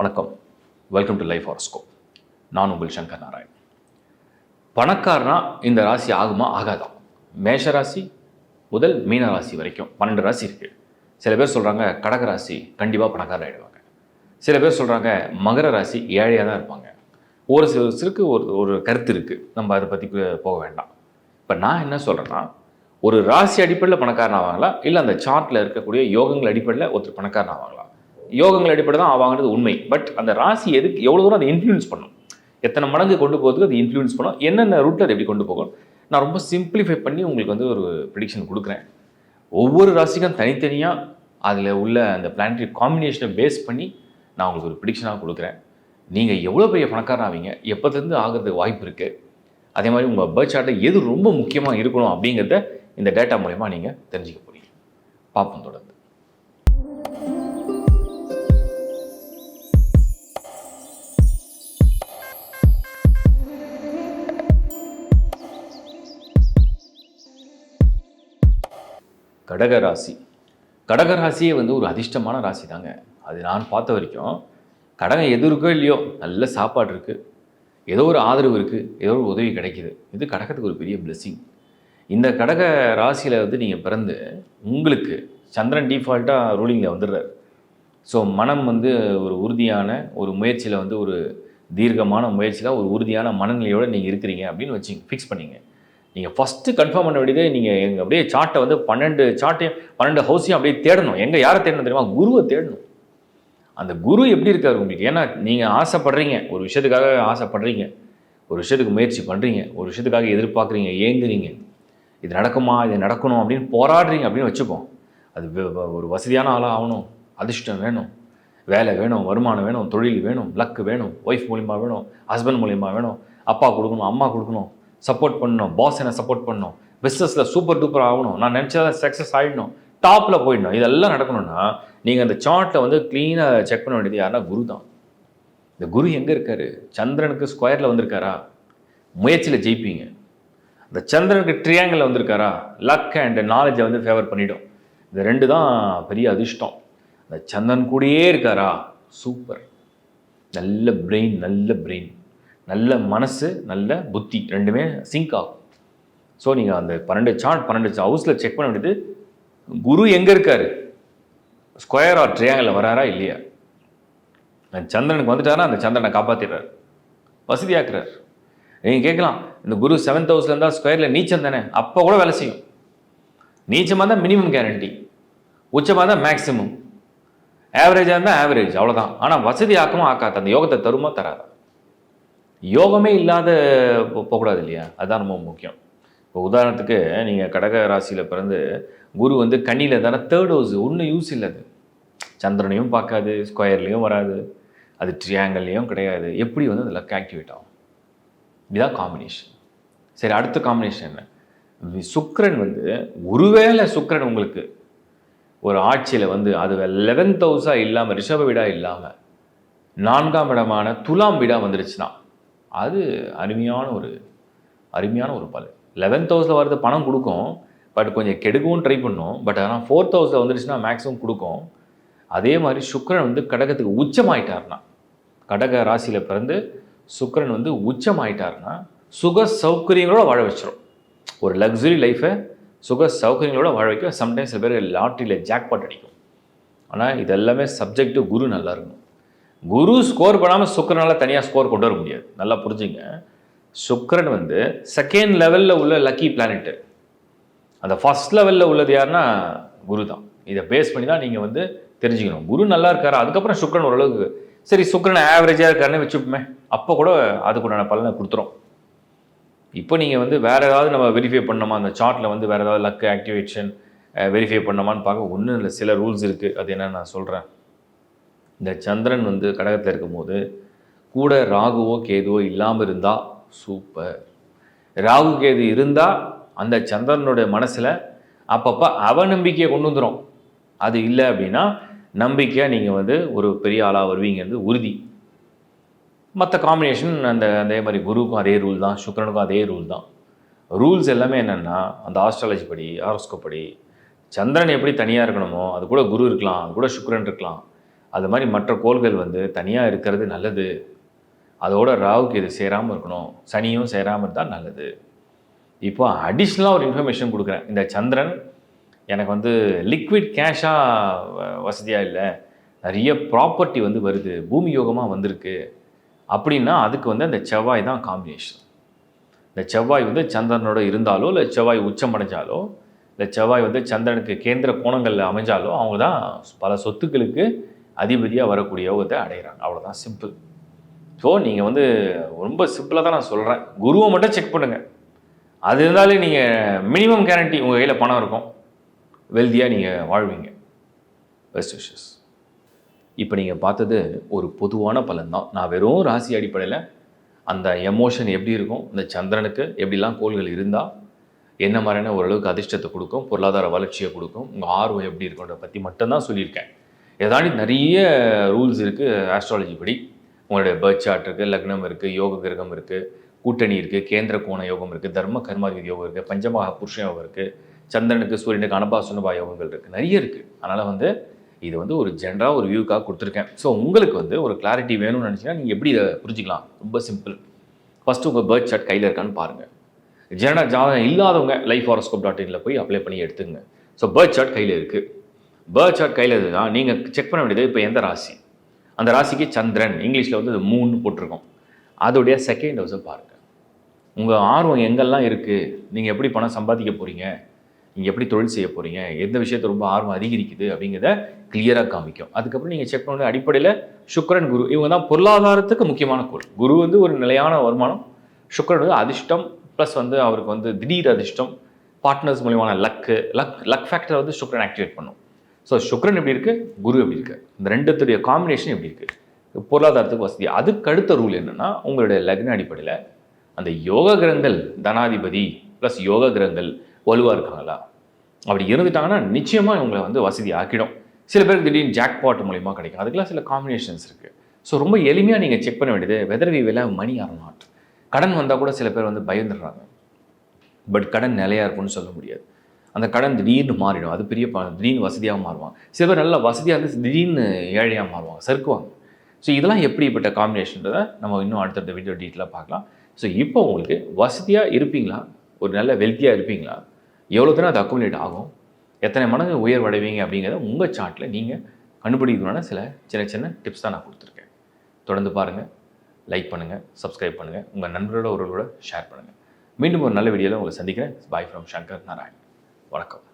வணக்கம். Welcome to life horoscope. நான் உங்கள் சங்கர் நாராயண். பணக்காரனா இந்த ராசி ஆகுமா ஆகாதா? மேஷ ராசி முதல் மீன ராசி வரைக்கும் 12 ராசி இருக்குது. சில பேர் சொல்கிறாங்க கடக ராசி கண்டிப்பாக பணக்காரர் ஆகிடுவாங்க. சில பேர் சொல்கிறாங்க மகர ராசி ஏழையாக தான் இருப்பாங்க. ஒரு சிலருக்கு ஒரு கருத்து இருக்குது, நம்ம அதை பற்றி போக வேண்டாம். இப்போ நான் என்ன சொல்கிறேன்னா, ஒரு ராசி அடிப்படையில் பணக்காரன் ஆவாங்களா, இல்லை அந்த சார்ட்டில் இருக்கக்கூடிய யோகங்கள் அடிப்படையில் ஒருத்தர் பணக்காரன் ஆவாங்களா? யோகங்கள் அடிப்படை தான் ஆவாங்கிறது உண்மை. பட் அந்த ராசி எதுக்கு எவ்வளோ தூரம் அதை இன்ஃப்ளூயன்ஸ் பண்ணும், எத்தனை மடங்கு கொண்டு போகிறதுக்கு அது இன்ஃப்ளூயன்ஸ் பண்ணும், என்னென்ன ரூட்டில் அதை எப்படி கொண்டு போகும், நான் ரொம்ப சிம்பிளிஃபை பண்ணி உங்களுக்கு ஒரு ப்ரிடிக்ஷன் கொடுக்குறேன். ஒவ்வொரு ராசிக்கும் தனித்தனியாக அதில் உள்ள அந்த பிளானட்டரி காம்பினேஷனை பேஸ் பண்ணி நான் உங்களுக்கு ஒரு ப்ரிடிக்ஷனாக கொடுக்குறேன். நீங்கள் எவ்வளோ பெரிய பணக்காரன் ஆவீங்க, எப்போதுலேருந்து ஆகிறதுக்கு வாய்ப்பு இருக்குது, அதே மாதிரி உங்கள் பர்த் சார்ட்டில் எது ரொம்ப முக்கியமாக இருக்கணும் அப்படிங்கிறத இந்த டேட்டா மூலமா நீங்கள் தெரிஞ்சுக்க போகிறீங்க. பார்ப்போம் தொடர்ந்து. கடகராசி. கடகராசியே ஒரு அதிர்ஷ்டமான ராசி தாங்க. அது நான் பார்த்த வரைக்கும் கடகம் எது இருக்கோ இல்லையோ, நல்ல சாப்பாடு இருக்குது, ஏதோ ஒரு ஆதரவு இருக்குது, ஏதோ ஒரு உதவி கிடைக்கிது. இது கடகத்துக்கு ஒரு பெரிய பிளெஸ்ஸிங். இந்த கடக ராசியில் நீங்கள் பிறந்து உங்களுக்கு சந்திரன் டிஃபால்ட்டாக ரூலிங்கில் வந்துடுறாரு. ஸோ மனம் ஒரு உறுதியான ஒரு முயற்சியில் ஒரு தீர்க்கமான முயற்சியில் ஒரு உறுதியான மனநிலையோடு நீங்கள் இருக்கிறீங்க அப்படின்னு வச்சு ஃபிக்ஸ் பண்ணிங்க. நீங்கள் ஃபஸ்ட்டு கன்ஃபார்ம் பண்ண வேண்டியது, நீங்கள் எங்கள் அப்படியே சார்ட்டை 12 ஹவுஸையும் அப்படியே தேடணும். எங்கே யாரை தேடணும் தெரியுமா? குருவை தேடணும். அந்த குரு எப்படி இருக்கார் உங்களுக்கு? ஏன்னா நீங்கள் ஆசைப்படுறீங்க, ஒரு விஷயத்துக்காக ஆசைப்படுறீங்க, ஒரு விஷயத்துக்கு முயற்சி பண்ணுறீங்க, ஒரு விஷயத்துக்காக எதிர்பார்க்குறீங்க, ஏங்குறீங்க, இது நடக்குமா, இது நடக்கணும் அப்படின்னு போராடுறீங்க அப்படின்னு வச்சுப்போம். அது ஒரு வசதியான ஆளாக ஆகணும், அதிர்ஷ்டம் வேணும், வேலை வேணும், வருமானம் வேணும், தொழில் வேணும், லக்கு வேணும், ஒய்ஃப் மூலிமா வேணும், ஹஸ்பண்ட் மூலிமா வேணும், அப்பா கொடுக்கணும், அம்மா கொடுக்கணும், சப்போர்ட் பண்ணணும், பாஸ் என்ன சப்போர்ட் பண்ணணும், பிஸ்னஸில் சூப்பர் டூப்பர் ஆகணும், நான் நினச்சதை சக்ஸஸ் ஆகிடணும், டாப்பில் போயிடணும். இதெல்லாம் நடக்கணும்னா நீங்கள் அந்த சார்ட்டை க்ளீனாக செக் பண்ண வேண்டியது யாருன்னா குரு தான். இந்த குரு எங்கே இருக்கார்? சந்திரனுக்கு ஸ்கொயரில் வந்திருக்காரா? முயற்சியில் ஜெயிப்பீங்க. இந்த சந்திரனுக்கு ட்ரியாங்கிளில் வந்திருக்காரா? லக் அண்ட் நாலேஜை ஃபேவர் பண்ணிவிடும். இந்த 2 தான் பெரிய அதிர்ஷ்டம். இந்த சந்திரன் கூடயே இருக்காரா? சூப்பர். நல்ல பிரெயின், நல்ல மனசு, நல்ல புத்தி, ரெண்டுமே சிங்க் ஆகும். ஸோ நீங்கள் அந்த 12 ஹவுஸில் செக் பண்ண வேண்டியது குரு எங்கே இருக்கார், ஸ்கொயர் ஆர் ட்ரையாங்கிளில் வராரா இல்லையா. சந்திரனுக்கு வந்துட்டாரா, அந்த சந்திரனை காப்பாற்றிடுறார், வசதியாக்குறார். நீங்கள் கேட்கலாம், இந்த குரு 7th ஹவுஸில் இருந்தால் ஸ்கொயரில் நீச்சம் தானே, அப்போ கூட வேலை செய்யும். நீச்சமாக தான் மினிமம் கேரண்டி, உச்சமாக தான் மேக்ஸிமம், ஆவரேஜாக இருந்தால் ஆவரேஜ், அவ்வளோதான். ஆனால் வசதி ஆக்கமாக ஆக்காது, அந்த யோகத்தை தருமா தராதா? யோகமே இல்லாத போகக்கூடாது இல்லையா, அதுதான் ரொம்ப முக்கியம். இப்போ உதாரணத்துக்கு நீங்கள் கடக ராசியில் பிறந்து குரு கண்ணியில் தானே 3rd ஹவுஸ், ஒன்றும் யூஸ் இல்லை. அது சந்திரனையும் பார்க்காது, ஸ்கொயர்லேயும் வராது, அது ட்ரியாங்கல்லையும் கிடையாது. எப்படி அந்த லக் ஆக்டிவேட் ஆகும்? இதுதான் காம்பினேஷன். சரி, அடுத்த காம்பினேஷன் என்ன? சுக்கிரன் ஒருவேளை சுக்கிரன் உங்களுக்கு ஒரு ஆட்சியில் அது 11th ஹவுஸாக இல்லாமல், ரிஷப வீடாக இல்லாமல் 4ஆம் இடமான துலாம் வீடாக வந்துருச்சுன்னா அது அருமையான ஒரு பலன். 11th ஹவுஸில் வர்றது பணம் கொடுக்கும், பட் கொஞ்சம் கெடுக்கவும் ட்ரை பண்ணும். பட் ஆனால் 4th ஹவுஸில் வந்துருச்சுன்னா மேக்ஸிமம் கொடுக்கும். அதே மாதிரி சுக்கிரன் கடகத்துக்கு உச்சமாயிட்டார்னா, கடக ராசியில் பிறந்து சுக்கிரன் உச்சமாயிட்டார்னா சுக சௌகரியங்களோட வாழ வச்சிடும். ஒரு லக்ஸுரி லைஃப்பை சுக சௌகரியங்களோட வாழ வைக்க. சம்டைம்ஸ் சில பேர் லாட்ரியில் ஜாக்பாட் அடிக்கும். ஆனால் இதெல்லாமே சப்ஜெக்ட்டு குரு நல்லா இருக்கணும். குரு ஸ்கோர் பண்ணாமல் சுக்கிரனால் தனியாக ஸ்கோர் கொண்டு வர முடியாது. நல்லா புரிஞ்சுங்க. சுக்கிரன் 2nd லெவலில் உள்ள லக்கி பிளானெட்டு. அந்த ஃபஸ்ட் லெவலில் உள்ளது யாருன்னா குரு தான். இதை பேஸ் பண்ணி தான் நீங்கள் தெரிஞ்சுக்கணும். குரு நல்லா இருக்காரா, அதுக்கப்புறம் சுக்கிரன் ஓரளவுக்கு சரி, சுக்கிரன் ஆவரேஜாக இருக்காருன்னு வச்சுப்போமே, அப்போ கூட அதுக்குண்டான பலனை கொடுத்துரும். இப்போ நீங்கள் வேறு ஏதாவது நம்ம வெரிஃபை பண்ணோமா, அந்த சார்ட்டில் வேறு ஏதாவது லக் ஆக்டிவேஷன் வெரிஃபை பண்ணோமான்னு பார்க்க ஒன்றும் இல்லை. சில ரூல்ஸ் இருக்குது, அது என்னன்னு நான் சொல்கிறேன். இந்த சந்திரன் கடகத்தில் இருக்கும்போது கூட ராகுவோ கேதுவோ இல்லாமல் இருந்தால் சூப்பர். ராகு கேது இருந்தால் அந்த சந்திரனுடைய மனசில் அப்பப்போ அவநம்பிக்கையை கொண்டு வந்துடும். அது இல்லை அப்படின்னா நம்பிக்கையாக நீங்கள் ஒரு பெரிய ஆளாக வருவீங்கிறது உறுதி. மற்ற காம்பினேஷன் அதே மாதிரி குருவுக்கும் அதே ரூல் தான், சுக்கிரனுக்கும் அதே ரூல் தான். ரூல்ஸ் எல்லாமே என்னென்னா, அந்த ஆஸ்ட்ராலஜி படி, ஹாரோஸ்கோப் படி சந்திரன் எப்படி தனியாக இருக்கணுமோ அது கூட குரு இருக்கலாம், அது கூட சுக்கிரன் இருக்கலாம், அது மாதிரி மற்ற கோள்கள் வந்து தனியாக இருக்கிறது நல்லது. அதோட ராகுக்கு இது சேராமல் இருக்கணும், சனியும் சேராமல் இருந்தால் நல்லது. இப்போ அடிஷ்னலாக ஒரு இன்ஃபர்மேஷன் கொடுக்குறேன். இந்த சந்திரன் எனக்கு வந்து லிக்விட் கேஷாக வசதியாக இல்லை, நிறைய ப்ராப்பர்ட்டி வந்து வருது, பூமி யோகமாக வந்திருக்கு அப்படின்னா அதுக்கு வந்து அந்த செவ்வாய் தான் காம்பினேஷன். இந்த செவ்வாய் வந்து சந்திரனோட இருந்தாலோ இல்லை செவ்வாய் உச்சம் அடைஞ்சாலோ இல்லை செவ்வாய் வந்து சந்திரனுக்கு கேந்திர கோணங்களில் அமைஞ்சாலோ அவங்க தான் பல சொத்துக்களுக்கு அதிபதியாக வரக்கூடிய யோகத்தை அடைகிறாங்க. அவ்வளோதான், சிம்பிள். ஸோ நீங்கள் வந்து ரொம்ப சிம்பிளாக தான் நான் சொல்கிறேன். குருவை மட்டும் செக் பண்ணுங்கள். அது இருந்தாலே நீங்கள் மினிமம் கேரண்டி உங்கள் கையில் பணம் இருக்கும், வெல்தியாக நீங்கள் வாழ்வீங்க. Best wishes. இப்போ நீங்கள் பார்த்தது ஒரு பொதுவான பலன் தான். நான் வெறும் ராசி அடிப்படையில் அந்த எமோஷன் எப்படி இருக்கும், இந்த சந்திரனுக்கு எப்படிலாம் கோள்கள் இருந்தால் என்ன மாதிரியான ஓரளவுக்கு அதிர்ஷ்டத்தை கொடுக்கும், பொருளாதார வளர்ச்சியை கொடுக்கும், உங்கள் ஆர்வம் எப்படி இருக்குன்றத பற்றி மட்டும்தான் சொல்லியிருக்கேன். இதை தாண்டி நிறைய ரூல்ஸ் இருக்குது ஆஸ்ட்ராலஜி படி. உங்களுடைய பர்த் சார்ட் இருக்குது, லக்னம் இருக்குது, யோக கிரகம் இருக்குது, கூட்டணி இருக்குது, கேந்திர கோண யோகம் இருக்குது, தர்ம கர்மாதிபதி யோகம் இருக்குது, பஞ்சமகா புருஷ யோகம் இருக்குது, சந்திரனுக்கு சூரியனுக்கு அனபா சுனபா யோகங்கள் இருக்குது, நிறைய இருக்குது. அதனால் வந்து இது வந்து ஒரு ஜென்ரலாக ஒரு வியூக்காக கொடுத்துருக்கேன். ஸோ உங்களுக்கு வந்து ஒரு கிளாரிட்டி வேணும்னு நினச்சிங்கன்னா நீங்கள் எப்படி இதை புரிஞ்சிக்கலாம்? ரொம்ப சிம்பிள். ஃபஸ்ட்டு உங்கள் பர்த் சார்ட் கையில் இருக்கான்னு பாருங்கள். ஜனன ஜாதகம் இல்லாதவங்க lifehoroscope.in போய் அப்ளை பண்ணி எடுத்துங்க. ஸோ பர்த் சார்ட் கையில் இருக்குது. பர்த் சார்ட் கையில் இருக்குன்னா நீங்கள் செக் பண்ண வேண்டியது இப்போ எந்த ராசி, அந்த ராசிக்கு சந்திரன் இங்கிலீஷில் வந்து 3 போட்டிருக்கோம், அதோடைய செகண்ட் ஹவுஸை பாருங்கள். உங்கள் ஆர்வம் எங்கெல்லாம் இருக்குது, நீங்கள் எப்படி பணம் சம்பாதிக்க போகிறீங்க, நீங்கள் எப்படி தொழில் செய்ய போகிறீங்க, எந்த விஷயத்தை ரொம்ப ஆர்வம் அதிகரிக்குது அப்படிங்கிறத கிளியராக காமிக்கும். அதுக்கப்புறம் நீங்கள் செக் பண்ண அடிப்படையில் சுக்கிரன் குரு இவங்க தான் பொருளாதாரத்துக்கு முக்கியமான கோள். குரு வந்து ஒரு நிலையான வருமானம், சுக்கிரன் வந்து அதிர்ஷ்டம், ப்ளஸ் வந்து அவருக்கு வந்து திடீர் அதிர்ஷ்டம், பார்ட்னர்ஸ் மூலியமான லக் ஃபேக்டரை வந்து சுக்கிரன் ஆக்டிவேட் பண்ணும். ஸோ சுக்கிரன் எப்படி இருக்குது, குரு எப்படி இருக்குது, இந்த ரெண்டுத்துடைய காம்பினேஷன் எப்படி இருக்குது, பொருளாதாரத்துக்கு வசதி. அதுக்கு அடுத்த ரூல் என்னென்னா உங்களுடைய லக்ன அடிப்படையில் அந்த யோக கிரகங்கள் தனாதிபதி ப்ளஸ் யோக கிரகங்கள் வலுவாக இருக்காங்களா, அப்படி இருந்துட்டாங்கன்னா நிச்சயமாக உங்களை வந்து வசதி ஆக்கிடும். சில பேருக்கு திடீர்னு ஜாக்பாட் மூலிமா கிடைக்கும், அதுக்கெல்லாம் சில காம்பினேஷன்ஸ் இருக்குது. ஸோ ரொம்ப எளிமையாக நீங்கள் செக் பண்ண வேண்டியது whether we will have money or not. கடன் வந்தால் கூட சில பேர் வந்து பயந்துடுறாங்க, பட் கடன் நிலையாக இருக்கும்னு சொல்ல முடியாது. அந்த கடன் திடீர்னு மாறிடும், அது பெரிய திடீர்னு வசதியாக மாறுவாங்க. சில பேர் நல்லா வசதியாக இருந்து திடீர்னு ஏழையாக மாறுவாங்க, சறுக்குவாங்க. ஸோ இதெல்லாம் எப்படிப்பட்ட காம்பினேஷன்றதை நம்ம இன்னும் அடுத்தடுத்த வீடியோ டீட்டெயிலாக பார்க்கலாம். ஸோ இப்போ உங்களுக்கு வசதியாக இருப்பீங்களா, ஒரு நல்ல வெல்த்தியாக இருப்பீங்களா, எவ்வளோ தினம் அது அக்குமுலேட் ஆகும், எத்தனை மடங்கு உயர்வடைவீங்க அப்படிங்கிறத உங்கள் சார்ட்டில் நீங்கள் கண்டுபிடிக்கணும்னா சில சின்ன சின்ன டிப்ஸ் தான் நான் கொடுத்துருக்கேன். தொடர்ந்து பாருங்கள், லைக் பண்ணுங்கள், சப்ஸ்கிரைப் பண்ணுங்கள், உங்கள் நண்பரோட ஒருவரோட ஷேர் பண்ணுங்கள். மீண்டும் ஒரு நல்ல வீடியோவில் உங்களை சந்திக்கிறேன். Bye from Shankar Narayan. வணக்கம்.